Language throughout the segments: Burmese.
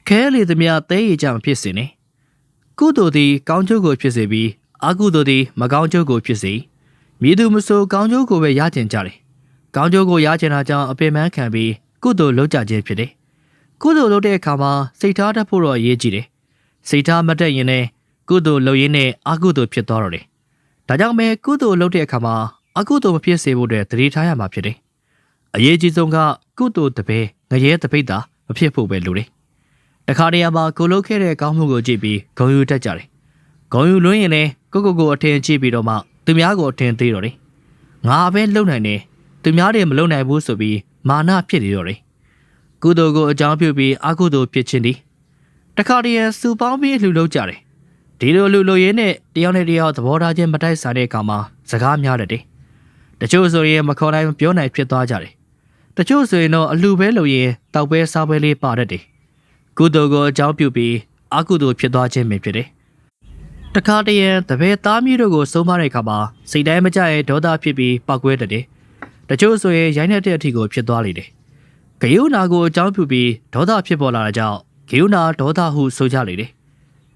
ခဲလေသမျှသဲရည်ကြောင့်ဖြစ်စေနေကုသိုလ်သည်ကောင်းကျိုးကိုဖြစ်စေပြီးအကုသိုလ်သည်မကောင်းကျိုးကိုဖြစ်စေမည်သူမဆိုကောင်းကျိုးကိုပဲရကျင်ကြတယ်ကောင်းကျိုးကိုရကျင်တာကြောင့်အပင်ပန်းခံပြီးကုသိုလ်လုပ်ကြခြင်းဖြစ်တယ်ကုသိုလ်လုပ်တဲ့အခါမှာစိတ်ထားတတ်ဖို့တော့အရေးကြီးတယ်စိတ်ထားမတတ်ရင်လည်းကုသိုလ်လုပ်ရင်းနဲ့အကုသိုလ်ဖြစ်သွားတော့တယ်ဒါကြောင့်ပဲကုသိုလ်လုပ်တဲ့အခါမှာအကုသိုလ်မဖြစ်စေဖို့အတွက်သတိထားရမှာဖြစ်တယ်အရေးကြီးဆုံးကကုသိုလ်တပည့်ငရဲတပိတ်တာမဖြစ်ဖို့ပဲလိုတယ်တခါတရံမှာကိုလုပ်ခဲ့တဲ့ကောင်းမှုကိုကြည့်ပြီးဂုဏ်ယူတတ်ကြတယ်ဂုဏ်ယူလွန်းရင်လည်းကိုအထင်ကြည့်ပြီးတော့မှသူများကိုအထင်သေးတော့တယ်ငါပဲလုံနိုင်တယ်သူများတွေမလုံနိုင်ဘူးဆိုပြီးမာနဖြစ်နေတော့တယ်ကုသိုလ်ကိုအကြောင်းပြုပြီးအကုသိုလ်ဖြစ်ခြင်းဒီတခါတရံစုပေါင်းပြီးလှူလုပ်ကြတယ်ဒီလိုလှူလို့ရင်းနဲ့တယောက်နဲ့တယောက်သဘောထားချင်းမတိုက်ဆိုင်တဲ့အခါမှာစကားများတတ်တယ်တချို့ဆိုရင်မခေါ်နိုင်ပြောနိုင်ဖြစ်သွားကြတယ်တချို့ဆိုရင်တော့အလှပဲလို့ရင်တောက်ပဲစားပဲလေးပါတတ်တယ်ကုသိုလ်ကိုအကြောင်းပြုပြီးအကုသိုလ်ဖြစ်သွားခြင်းပဲဖြစ်တယ်တခါတရံတပည့်သားမျိုးတို့ကိုဆုံးမတဲ့အခါမှာစိတ်တိုင်းမကြရဲ့ဒေါသဖြစ်ပြီးပောက်ကွဲတတ်တယ်တချို့ဆိုရင်ရိုင်းတဲ့အထိကိုဖြစ်သွားလေတယ်ဂယုဏကိုအကြောင်းပြုပြီးဒေါသဖြစ်ပေါ်လာတာကြောင့်ဂယုဏဒေါသဟုဆိုကြလေတယ်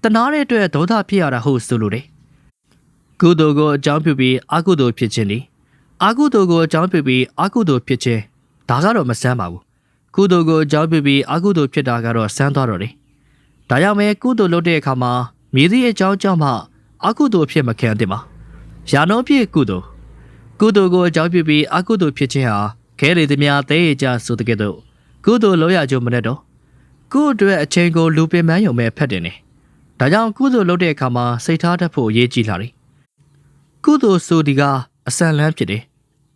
တနာတဲ့အတွက်ဒေါသဖြစ်ရတာဟုတ်ဆိုလိုတယ်ကုသိုလ်ကိုအကြောင်းပြုပြီးအကုသိုလ်ဖြစ်ခြင်းဒီအကုသိုလ်ကိုအကြောင်းပြုပြီးအကုသိုလ်ဖြစ်ခြင်းဒါကတော့မဆန်းပါဘူးကုသိုလ်ကိုအကြောင်းပြုပြီးအကုသိုလ်ဖြစ်တာကတော့ဆန်းသွားတော့တယ်ဒါကြောင့်ပဲကုသိုလ်လုပ်တဲ့အခါမှာမည်သည့်အကြောင်းကြောင့်မှအကုသိုလ်ဖြစ်မခံသင့်ပါယာနောပြည့်ကုသိုလ်ကိုအကြောင်းပြုပြီးအကုသိုလ်ဖြစ်ခြင်းဟာခဲလေသမျှသဲရည်ကြဆိုတဲ့ကဲ့သို့ကုသိုလ်လုပ်ရကြမနဲ့တော့ကိုယ့်အတွက်အချိန်ကိုလူပင်ပန်းရုံပဲဖတ်တယ်နေဒါကြောင့်ကုသိုလ်လုပ်တဲ့အခါမှာစိတ်ထားတတ်ဖို့အရေးကြီးလာတယ်ကုသိုလ်ဆိုဒီကအစံလန်းဖြစ်တယ်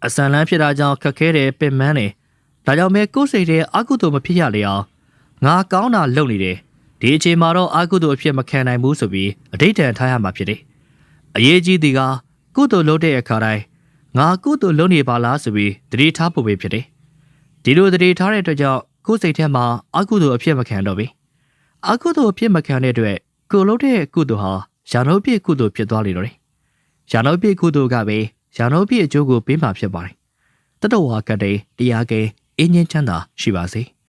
အစံလန်းဖြစ်တာကြောင့်ခက်ခဲတယ်ပင်ပန်းတယ်ဒါကြောင့်ပဲကိုယ်စိတ်ထဲအကုသိုလ်မဖြစ်ရလေအောင်ငါကောင်းတာလုပ်နေတယ်ဒီအချိန်မှာတော့အကုသိုလ်အဖြစ်မခံနိုင်ဘူးဆိုပြီးအဋိဌံထားရမှာဖြစ်တယ်အရေးကြီးသည်ကကုသိုလ်လုပ်တဲ့အခါတိုင်းငါကုသိုလ်လုပ်နေပါလားဆိုပြီးသတိထားဖို့ပဲဖြစ်တယ်ဒီလိုသတိထားတဲ့အတွက်ကြောင့်ကိုယ်စိတ်ထဲမှာအကုသိုလ်အဖြစ်မခံတော့ဘူးအကုသိုလ်အဖြစ်မခံတဲ့အတွက်ကိုလုပ်တဲ့ကုသိုလ်ဟာယာနောပြည့်ကုသိုလ်ဖြစ်သွားလေတော့တယ်ယာနောပြည့်ကုသိုလ်ကပဲယာနောပြည့်အကျိုးကိုပေးမှာဖြစ်ပါတယ်တတဝါကတည်းတရားကဲအင်းချင်းချမ်းသာရှိပါစေ